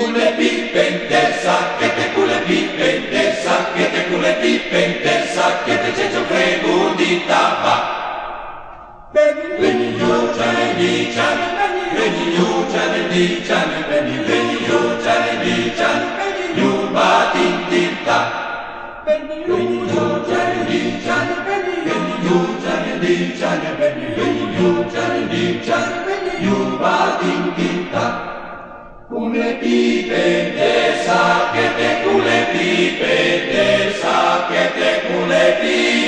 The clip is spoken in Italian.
cule pipe in testa, che te cule pipe in testa, che te cule pipe in testa, che te c'è frego di tapa. Veni io già di cian, veni io già di cian, veni io già di cian, io batti in tinta. Veni io già di cian, veni io già di cian, veni io già di cian, io batti in tinta. Cule pipe in testa, che te cule pipe in testa, che te cule pipe